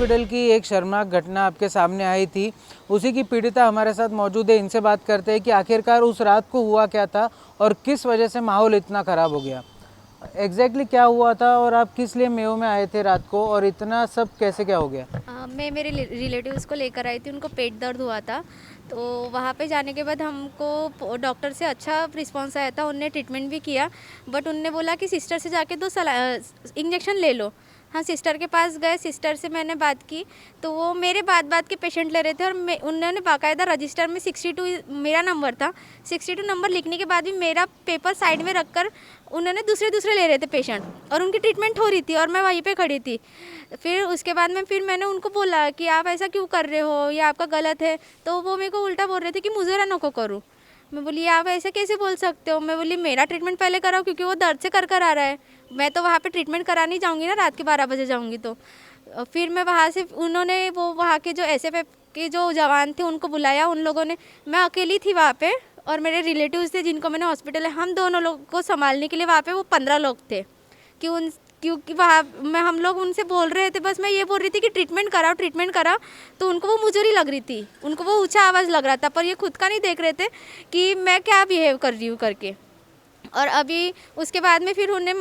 Hospital की एक शर्मनाक घटना आपके सामने आई थी, उसी की पीड़िता हमारे साथ मौजूद है। इनसे बात करते हैं कि आखिरकार उस रात को हुआ क्या था और किस वजह से माहौल इतना ख़राब हो गया। एग्जैक्टली क्या हुआ था और आप किस लिए मेयो में आए थे रात को और इतना सब कैसे क्या हो गया? मैं मेरे रिलेटिव्स को लेकर आई थी, उनको पेट दर्द हुआ था। तो वहाँ पे जाने के बाद हमको डॉक्टर से अच्छा रिस्पांस आया था, उनने ट्रीटमेंट भी किया। बट उनने बोला कि सिस्टर से जाके दो इंजेक्शन ले लो। हाँ, सिस्टर के पास गए, सिस्टर से मैंने बात की तो वो मेरे बात के पेशेंट ले रहे थे और उन्होंने बाकायदा रजिस्टर में 62 मेरा नंबर था। 62 नंबर लिखने के बाद भी मेरा पेपर साइड में रखकर उन्होंने दूसरे ले रहे थे पेशेंट, और उनकी ट्रीटमेंट हो रही थी और मैं वहीं पे खड़ी थी। फिर उसके बाद में मैंने उनको बोला कि आप ऐसा क्यों कर रहे हो, ये आपका गलत है। तो वो मेरे को उल्टा बोल रहे थे कि मुझे नको करूँ। मैं बोली आप ऐसे कैसे बोल सकते हो। मैं बोली मेरा ट्रीटमेंट पहले कराओ, क्योंकि वो दर्द से कर आ रहा है। मैं तो वहाँ पे ट्रीटमेंट कराने जाऊँगी ना, रात के 12 बजे जाऊँगी। तो फिर मैं वहाँ से उन्होंने वो वहाँ के जो एसएफएफ के जो जवान थे उनको बुलाया, उन लोगों ने, मैं अकेली थी वहाँ पे और मेरे रिलेटिव्स थे जिनको मैंने हॉस्पिटल है, हम दोनों लोग को संभालने के लिए वहाँ पे वो 15 लोग थे। कि उन क्योंकि वहाँ मैं हम लोग उनसे बोल रहे थे, बस मैं ये बोल रही थी कि ट्रीटमेंट कराओ। तो उनको वो मुजोरी लग रही थी, उनको वो ऊंचा आवाज़ लग रहा था, पर ये खुद का नहीं देख रहे थे कि मैं क्या बिहेव कर रही हूँ करके। और अभी उसके बाद में फिर उन्हें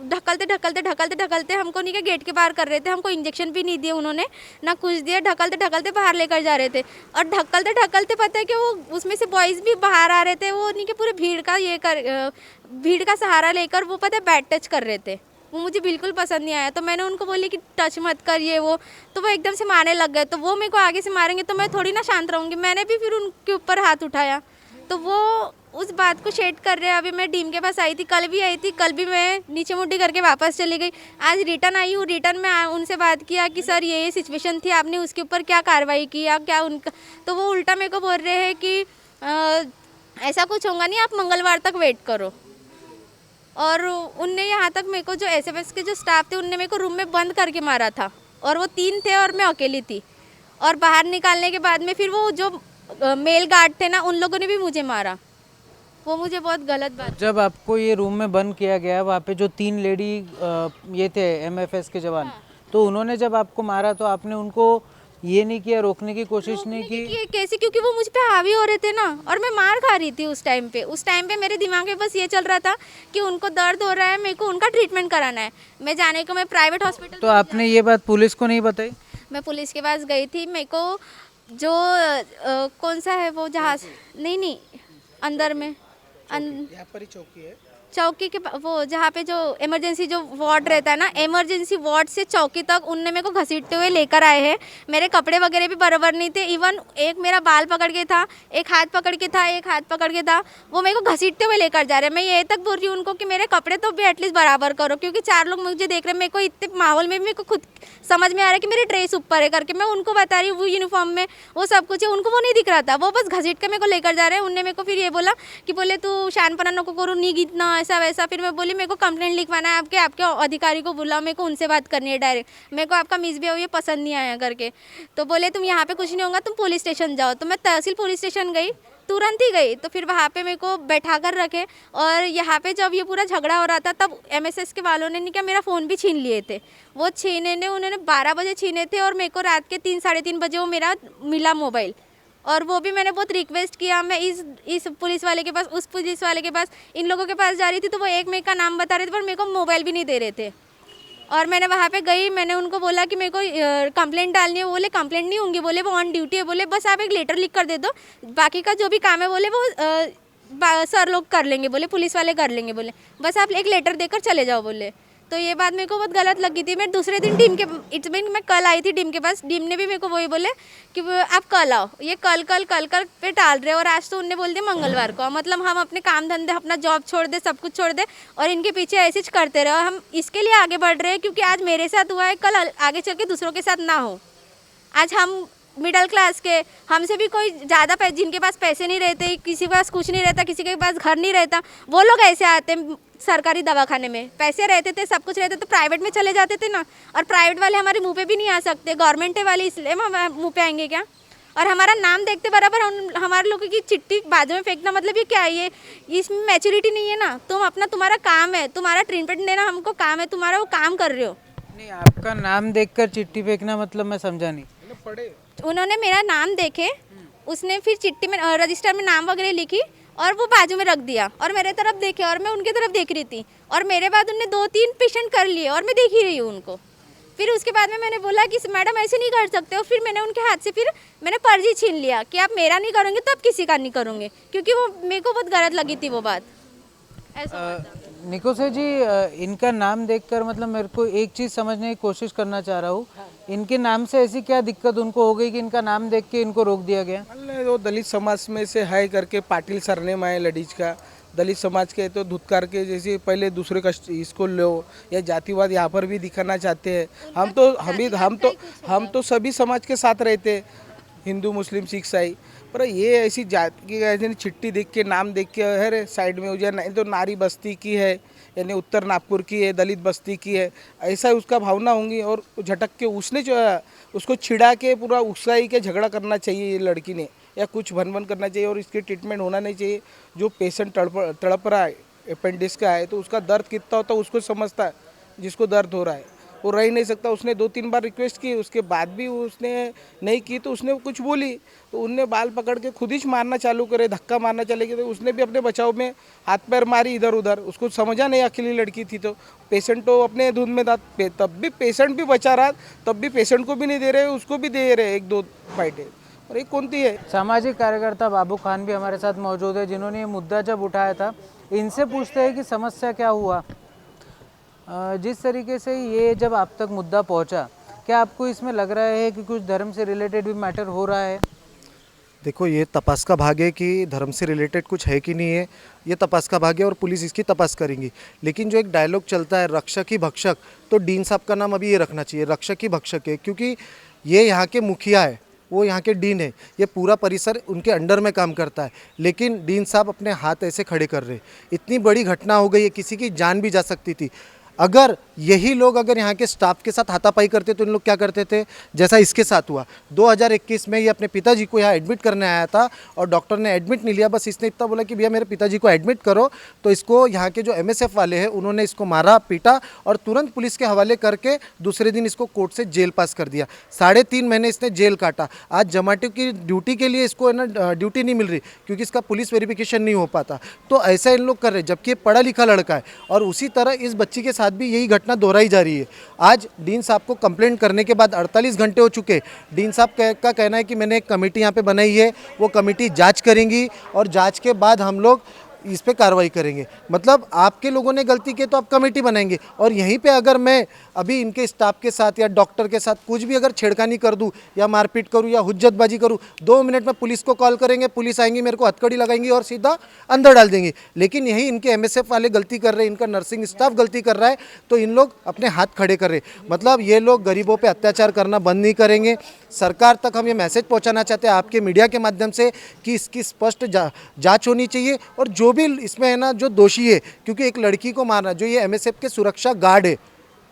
ढकलते हमको नहीं के गेट के बाहर कर रहे थे। हमको इंजेक्शन भी नहीं दिए उन्होंने, ना कुछ दिया। ढकलते बाहर लेकर जा रहे थे। और ढकलते पता है कि वो उसमें से बॉयज़ भी बाहर आ रहे थे। वो नहीं के पूरे भीड़ का सहारा लेकर वो पता है बैड टच कर रहे थे। वो मुझे बिल्कुल पसंद नहीं आया। तो मैंने उनको बोली कि टच मत करिए वो, तो वो एकदम से मारने लग गए। तो वो मेरे को आगे से मारेंगे तो मैं थोड़ी ना शांत रहूँगी। मैंने भी फिर उनके ऊपर हाथ उठाया, तो वो उस बात को शेड कर रहे हैं। अभी मैं डीम के पास आई थी, कल भी आई थी, कल भी मैं नीचे मुट्ठी करके वापस चली गई। आज रिटर्न आई हूँ, रिटर्न में उनसे बात किया कि सर ये सिचुएशन थी, आपने उसके ऊपर क्या कार्रवाई की या क्या उनका। तो वो उल्टा मेरे को बोल रहे हैं कि ऐसा कुछ होगा नहीं, आप मंगलवार तक वेट करो। और उनने यहाँ तक मेरे को जो एसएफएस के जो स्टाफ थे उनने मेरे को रूम में बंद करके मारा था, और वो 3 थे और मैं अकेली थी। और बाहर निकालने के बाद में फिर वो जो मेल गार्ड थे ना, उन लोगों ने भी मुझे मारा। वो मुझे बहुत गलत बात। जब आपको ये रूम में बंद किया गया, वहाँ पे जो 3 लेडी ये थे एमएफएस के जवान, तो उन्होंने जब आपको मारा तो आपने उनको ये नहीं किया, रोकने की कोशिश नहीं की? कैसे, क्योंकि वो मुझ पे हावी हो रहे थे ना, और मैं मार खा रही थी उस टाइम पे मेरे दिमाग में बस ये चल रहा था कि उनको दर्द हो रहा है, मेरे को उनका ट्रीटमेंट कराना है। मैं प्राइवेट हॉस्पिटल। तो आपने ये बात पुलिस को नहीं बताई? मैं पुलिस के पास गई थी। मेरे को जो कौन सा है वो जहाज, नहीं अंदर में यहाँ पर ही चौकी है। चौकी के वो जहाँ पे जो इमरजेंसी जो वार्ड रहता है ना, इमरजेंसी वार्ड से चौकी तक उनने मेरे को घसीटते हुए लेकर आए हैं। मेरे कपड़े वगैरह भी बराबर नहीं थे। इवन एक मेरा बाल पकड़ के था, एक हाथ पकड़ के था। वो मेरे को घसीटते हुए लेकर जा रहे हैं। मैं ये तक बोल रही हूँ उनको कि मेरे कपड़े तो भी एटलीस्ट बराबर करो, क्योंकि 4 लोग मुझे देख रहे हैं। मेरे को इतने माहौल में भी मेरे को खुद समझ में आ रहा है कि मेरी ड्रेस ऊपर है करके। मैं उनको बता रही हूँ वो यूनिफॉर्म में वो सब कुछ है, उनको वो नहीं दिख रहा था। वो बस घसीट के मेरे को लेकर जा रहे हैं। उनने मेरे को फिर ये बोला कि बोले तू शानपना नको करो, नहीं गीतना ऐसा वैसा। फिर मैं बोली मेरे को कंप्लेंट लिखवाना है, आपके अधिकारी को बुलाओ, मेरे को उनसे बात करनी है डायरेक्ट। मेरे को आपका मिसबिहेव ये पसंद नहीं आया करके। तो बोले तुम यहाँ पे कुछ नहीं होगा, तुम पुलिस स्टेशन जाओ। तो मैं तहसील पुलिस स्टेशन गई, तुरंत ही गई। तो फिर वहाँ पे मेरे को बैठा कर रखे, और यहाँ पे जब ये पूरा झगड़ा हो रहा था तब एमएसएस के वालों ने नहीं क्या मेरा फ़ोन भी छीन लिए थे। वो उन्होंने 12 बजे छीने थे, और मेरे को रात के 3 साढ़े 3 बजे वो मेरा मिला मोबाइल। और वो भी मैंने बहुत रिक्वेस्ट किया, मैं इस पुलिस वाले के पास, उस पुलिस वाले के पास, इन लोगों के पास जा रही थी। तो वो एक मेरे का नाम बता रहे थे, पर मेरे को मोबाइल भी नहीं दे रहे थे। और मैंने वहाँ पे गई, मैंने उनको बोला कि मेरे को कंप्लेंट डालनी है। बोले कंप्लेंट नहीं होंगी, बोले वो ऑन ड्यूटी है। बोले बस आप एक लेटर लिख कर दे दो, बाकी का जो भी काम है बोले वो सर लोग कर लेंगे, बोले पुलिस वाले कर लेंगे। बोले बस आप एक लेटर देकर चले जाओ बोले। तो ये बात मेरे को बहुत गलत लगी थी। मैं दूसरे दिन मैं कल आई थी डीम के पास। डीम ने भी मेरे को वही बोले कि आप कल आओ। ये कल पे टाल रहे, और आज तो उनने बोल दिया मंगलवार को। मतलब हम अपने काम धंधे, अपना जॉब छोड़ दे, सब कुछ छोड़ दे, और इनके पीछे ऐसे करते रहे। हम इसके लिए आगे बढ़ रहे हैं क्योंकि आज मेरे साथ हुआ है, कल आगे चल के दूसरों के साथ ना हो। आज हम मिडिल क्लास के, हमसे भी कोई ज़्यादा पैसे, जिनके पास पैसे नहीं रहते, किसी के पास कुछ नहीं रहता, किसी के पास घर नहीं रहता, वो लोग ऐसे आते हैं सरकारी दवाखाने में। पैसे रहते थे, सब कुछ रहते तो प्राइवेट में चले जाते थे ना। और प्राइवेट वाले हमारे मुंह पे भी नहीं आ सकते, गवर्नमेंट वाले इसलिए हम मुंह पे आएंगे क्या? और हमारा नाम देखते बराबर हमारे लोगों की चिट्ठी बाजू में फेंकना, मतलब ये क्या है? ये इसमें मैच्योरिटी नहीं है ना। तुम्हारा काम है, तुम्हारा ट्रीटमेंट देना हमको काम है, तुम्हारा वो काम कर रहे हो। नहीं, आपका नाम देखकर चिट्ठी फेंकना मतलब मैं समझा नहीं। उन्होंने मेरा नाम देखे, उसने फिर चिट्ठी में रजिस्टर में नाम वगैरह लिखी और वो बाजू में रख दिया और मेरे तरफ देखे और मैं उनकी तरफ देख रही थी और मेरे बाद उनने 2-3 पेशेंट कर लिए और मैं देख ही रही हूँ उनको। फिर उसके बाद में मैंने बोला कि मैडम ऐसे नहीं कर सकते हो। फिर मैंने उनके हाथ से फिर मैंने पर्ची छीन लिया कि आप मेरा नहीं करोगे तो आप किसी का नहीं करोगे, क्योंकि वो मेरे को बहुत गलत लगी थी वो बात। ऐसा हुआ था। निको से जी, इनका नाम देखकर मतलब मेरे को एक चीज़ समझने की कोशिश करना चाह रहा हूँ। इनके नाम से ऐसी क्या दिक्कत उनको हो गई कि इनका नाम देख के इनको रोक दिया गया? वो दलित समाज में से है करके पाटिल सरनेम है लडीज का। दलित समाज के तो धुतकार के जैसे पहले दूसरे का इसको लो या जातिवाद यहाँ पर भी दिखाना चाहते हैं। हम तो सभी समाज के साथ रहते, हिंदू मुस्लिम सिख ईसाई। पर ये ऐसी जाति की ऐसी चिट्ठी देख के नाम देख के अरे साइड में हो जाए, नहीं तो नारी बस्ती की है यानी उत्तर नागपुर की है, दलित बस्ती की है, ऐसा उसका भावना होंगी। और झटक के उसने जो उसको छिड़ा के पूरा उकसाई के झगड़ा करना चाहिए ये लड़की ने, या कुछ भन करना चाहिए और इसकी ट्रीटमेंट होना नहीं चाहिए। जो पेशेंट तड़प रहा है अपेंडिक्स का है तो उसका दर्द कितना होता है उसको समझता है, जिसको दर्द हो रहा है वो रह नहीं सकता। उसने 2-3 बार रिक्वेस्ट की, उसके बाद भी उसने नहीं की तो उसने कुछ बोली तो उनने बाल पकड़ के खुद ही मारना चालू करे, धक्का मारना चले गए। तो उसने भी अपने बचाव में हाथ पैर मारी इधर उधर, उसको समझा नहीं अकेली लड़की थी। तो पेशेंट तो अपने धुन में था, तब भी पेशेंट भी बचा रहा, तब भी पेशेंट को भी नहीं दे रहे, उसको भी दे रहे 1-2 फाइटें। और एक कौन सी है? सामाजिक कार्यकर्ता बाबू खान भी हमारे साथ मौजूद है, जिन्होंने ये मुद्दा जब उठाया था। इनसे पूछते हैं कि समस्या क्या हुआ। जिस तरीके से ये जब आप तक मुद्दा पहुंचा, क्या आपको इसमें लग रहा है कि कुछ धर्म से रिलेटेड भी मैटर हो रहा है? देखो, ये तपास का भाग है कि धर्म से रिलेटेड कुछ है कि नहीं है, ये तपास का भाग है और पुलिस इसकी तपास करेंगी। लेकिन जो एक डायलॉग चलता है रक्षक ही भक्षक, तो डीन साहब का नाम अभी ये रखना चाहिए, रक्षक ही भक्षक है, क्योंकि ये यहाँ के मुखिया है, वो यहाँ के डीन है, ये पूरा परिसर उनके अंडर में काम करता है। लेकिन डीन साहब अपने हाथ ऐसे खड़े कर रहे, इतनी बड़ी घटना हो गई है, किसी की जान भी जा सकती थी। अगर यही लोग अगर यहाँ के स्टाफ के साथ हाथापाई करते तो इन लोग क्या करते थे, जैसा इसके साथ हुआ 2021 में। ये अपने पिताजी को यहाँ एडमिट करने आया था और डॉक्टर ने एडमिट नहीं लिया, बस इसने इतना बोला कि भैया मेरे पिताजी को एडमिट करो। तो इसको यहाँ के जो MSF वाले हैं उन्होंने इसको मारा पीटा और तुरंत पुलिस के हवाले करके दूसरे दिन इसको कोर्ट से जेल पास कर दिया। 3.5 महीने इसने जेल काटा। आज जमाटिव की ड्यूटी के लिए इसको है ना ड्यूटी नहीं मिल रही क्योंकि इसका पुलिस वेरिफिकेशन नहीं हो पाता। तो ऐसा इन लोग कर रहे, जबकि ये पढ़ा लिखा लड़का है। और उसी तरह इस बच्ची के साथ भी यही घटना दोहराई जा रही है। आज डीन साहब को कंप्लेंट करने के बाद 48 घंटे हो चुके। डीन साहब का कहना है कि मैंने एक कमेटी यहाँ पे बनाई है, वो कमेटी जांच करेंगी और जांच के बाद हम लोग इस पे कार्रवाई करेंगे। मतलब आपके लोगों ने गलती की तो आप कमेटी बनाएंगे, और यहीं पे अगर मैं अभी इनके स्टाफ के साथ या डॉक्टर के साथ कुछ भी अगर छेड़खानी कर दूं या मारपीट करूं या हुज्जतबाजी करूं, 2 मिनट में पुलिस को कॉल करेंगे, पुलिस आएंगी, मेरे को हथकड़ी लगाएंगी और सीधा अंदर डाल देंगी। लेकिन यही इनके MSF वाले गलती कर रहे हैं, इनका नर्सिंग स्टाफ गलती कर रहा है, तो इन लोग अपने हाथ खड़े कर रहे। मतलब ये लोग गरीबों पर अत्याचार करना बंद नहीं करेंगे। सरकार तक हम ये मैसेज पहुँचाना चाहते हैं आपके मीडिया के माध्यम से कि इसकी स्पष्ट जाँच होनी चाहिए, और जो भी इसमें है ना जो दोषी है, क्योंकि एक लड़की को मारना, जो ये MSF के सुरक्षा गार्ड है,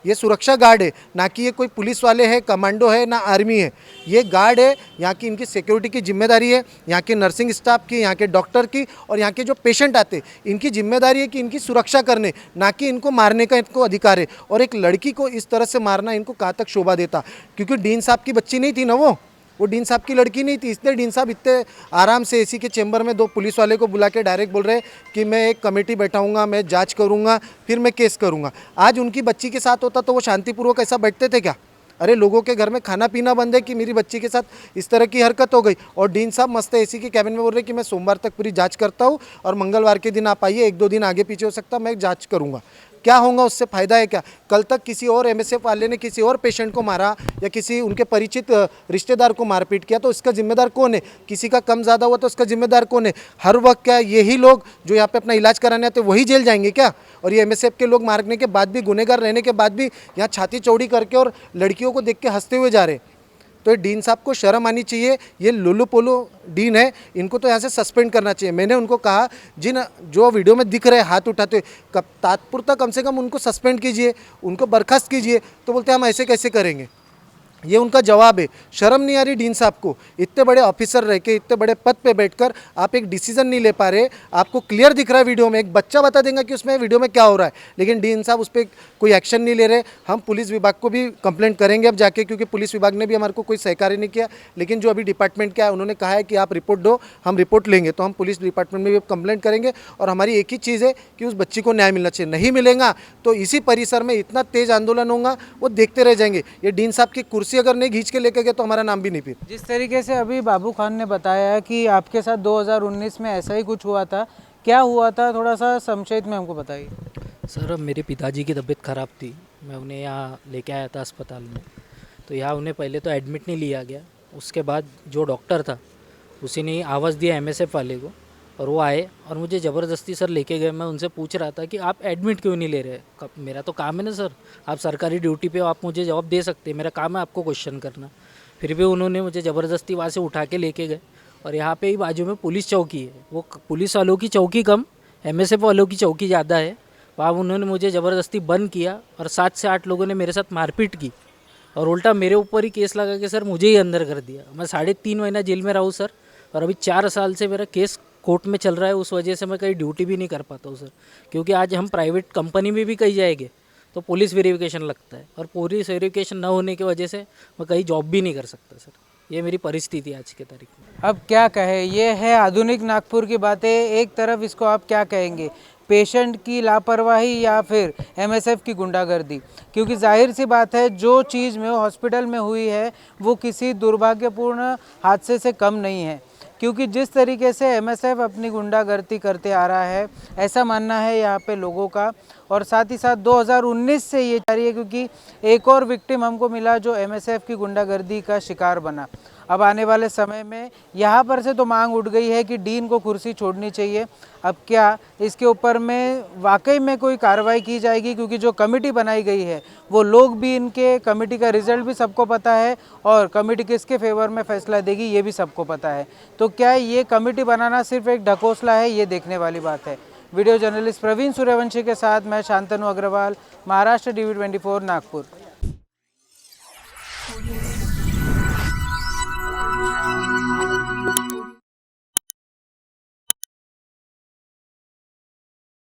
ये सुरक्षा गार्ड है, ना कि ये कोई पुलिस वाले है, कमांडो है, ना आर्मी है, ये गार्ड है। यहाँ की इनकी सिक्योरिटी की जिम्मेदारी है, यहाँ के नर्सिंग स्टाफ की, यहाँ के डॉक्टर की, और यहाँ के जो पेशेंट आते इनकी जिम्मेदारी है कि इनकी सुरक्षा करने, ना कि इनको मारने का इनको अधिकार है। और एक लड़की को इस तरह से मारना इनको कहाँ तक शोभा देता, क्योंकि डीन साहब की बच्ची नहीं थी ना, वो डीन साहब की लड़की नहीं थी। इसलिए डीन साहब इतने आराम से AC के चेंबर में 2 पुलिस वाले को बुला के डायरेक्ट बोल रहे कि मैं एक कमेटी बैठाऊंगा, मैं जांच करूंगा, फिर मैं केस करूंगा। आज उनकी बच्ची के साथ होता तो वो शांतिपूर्वक ऐसा बैठते थे क्या? अरे लोगों के घर में खाना पीना बंद है कि मेरी बच्ची के साथ इस तरह की हरकत हो गई। और डीन साहब मस्त AC के कैबिन में बोल रहे कि मैं सोमवार तक पूरी जांच करता हूँ और मंगलवार के दिन आप आइए, 1-2 दिन आगे पीछे हो सकता, मैं जांच करूँगा। क्या होगा उससे, फ़ायदा है क्या? कल तक किसी और MSF वाले ने किसी और पेशेंट को मारा या किसी उनके परिचित रिश्तेदार को मारपीट किया तो इसका जिम्मेदार कौन है? किसी का कम ज़्यादा हुआ तो उसका जिम्मेदार कौन है? हर वक्त क्या यही लोग जो यहाँ पे अपना इलाज कराने आते वही जेल जाएंगे क्या? और ये MSF के लोग मारने के बाद भी, गुनहगार रहने के बाद भी यहाँ छाती चौड़ी करके और लड़कियों को देख के हंसते हुए जा रहे। तो ये डीन साहब को शर्म आनी चाहिए। ये लुल्लू पोलो डीन है, इनको तो यहाँ से सस्पेंड करना चाहिए। मैंने उनको कहा जो वीडियो में दिख रहे हाथ उठाते हुए, तात्पुरता कम से कम उनको सस्पेंड कीजिए, उनको बर्खास्त कीजिए। तो बोलते हम ऐसे कैसे करेंगे। ये उनका जवाब है। शर्म नहीं आ रही डीन साहब को? इतने बड़े ऑफिसर रह के इतने बड़े पद पे बैठकर आप एक डिसीजन नहीं ले पा रहे। आपको क्लियर दिख रहा है वीडियो में, एक बच्चा बता देगा कि उसमें वीडियो में क्या हो रहा है, लेकिन डीन साहब उस पर कोई एक्शन नहीं ले रहे। हम पुलिस विभाग को भी कंप्लेंट करेंगे अब जाके, क्योंकि पुलिस विभाग ने भी हमारे को कोई सहकार्य नहीं किया। लेकिन जो अभी डिपार्टमेंट क्या है, उन्होंने कहा है कि आप रिपोर्ट दो, हम रिपोर्ट लेंगे। तो हम पुलिस डिपार्टमेंट में भी कंप्लेंट करेंगे और हमारी एक ही चीज़ है कि उस बच्ची को न्याय मिलना चाहिए। नहीं मिलेगा तो इसी परिसर में इतना तेज आंदोलन होगा, वो देखते रह जाएंगे। ये डीन साहब की कुर्सी अगर नहीं खींच के लेके गए तो हमारा नाम भी नहीं फिर। जिस तरीके से अभी बाबू खान ने बताया कि आपके साथ 2019 में ऐसा ही कुछ हुआ था, क्या हुआ था थोड़ा सा संक्षेप में हमको बताइए। सर मेरे पिताजी की तबीयत ख़राब थी, मैं उन्हें यहाँ लेके आया था अस्पताल में। तो यहाँ उन्हें पहले तो एडमिट नहीं लिया गया, उसके बाद जो डॉक्टर था उसी ने आवाज़ दिया MSF वाले को, और वो आए और मुझे ज़बरदस्ती सर लेके गए। मैं उनसे पूछ रहा था कि आप एडमिट क्यों नहीं ले रहे? मेरा तो काम है ना सर, आप सरकारी ड्यूटी पे हो, आप मुझे जवाब दे सकते हैं, मेरा काम है आपको क्वेश्चन करना। फिर भी उन्होंने मुझे ज़बरदस्ती वहाँ से उठा के लेके गए। और यहाँ पे ही बाजू में पुलिस चौकी है, वो पुलिस वालों की चौकी कम MSF वालों की चौकी ज़्यादा है। वहाँ उन्होंने मुझे ज़बरदस्ती बंद किया और 7 से 8 लोगों ने मेरे साथ मारपीट की और उल्टा मेरे ऊपर ही केस लगा के सर मुझे ही अंदर कर दिया। मैं 3.5 महीना जेल में रहा हूँ सर, और अभी 4 साल से मेरा केस कोर्ट में चल रहा है। उस वजह से मैं कहीं ड्यूटी भी नहीं कर पाता हूँ सर, क्योंकि आज हम प्राइवेट कंपनी में भी कहीं जाएंगे तो पुलिस वेरिफिकेशन लगता है, और पुलिस वेरिफिकेशन न होने की वजह से मैं कहीं जॉब भी नहीं कर सकता सर। ये मेरी परिस्थिति आज के तारीख में। अब क्या कहे, ये है आधुनिक नागपुर की बातें। एक तरफ इसको आप क्या कहेंगे, पेशेंट की लापरवाही या फिर MSF की गुंडागर्दी? क्योंकि जाहिर सी बात है जो चीज़ में हॉस्पिटल में हुई है वो किसी दुर्भाग्यपूर्ण हादसे से कम नहीं है। क्योंकि जिस तरीके से MSF अपनी गुंडागर्दी करते आ रहा है, ऐसा मानना है यहाँ पे लोगों का। और साथ ही साथ 2019 से ये जारी है, क्योंकि एक और विक्टिम हमको मिला जो MSF की गुंडागर्दी का शिकार बना। अब आने वाले समय में यहाँ पर से तो मांग उठ गई है कि डीन को कुर्सी छोड़नी चाहिए। अब क्या इसके ऊपर में वाकई में कोई कार्रवाई की जाएगी? क्योंकि जो कमेटी बनाई गई है वो लोग भी, इनके कमेटी का रिजल्ट भी सबको पता है, और कमेटी किसके फेवर में फैसला देगी ये भी सबको पता है। तो क्या ये कमेटी बनाना सिर्फ एक ढकोसला है, ये देखने वाली बात है। वीडियो जर्नलिस्ट प्रवीण सूर्यवंशी के साथ मैं शांतनु अग्रवाल, महाराष्ट्र DV 24 नागपुर।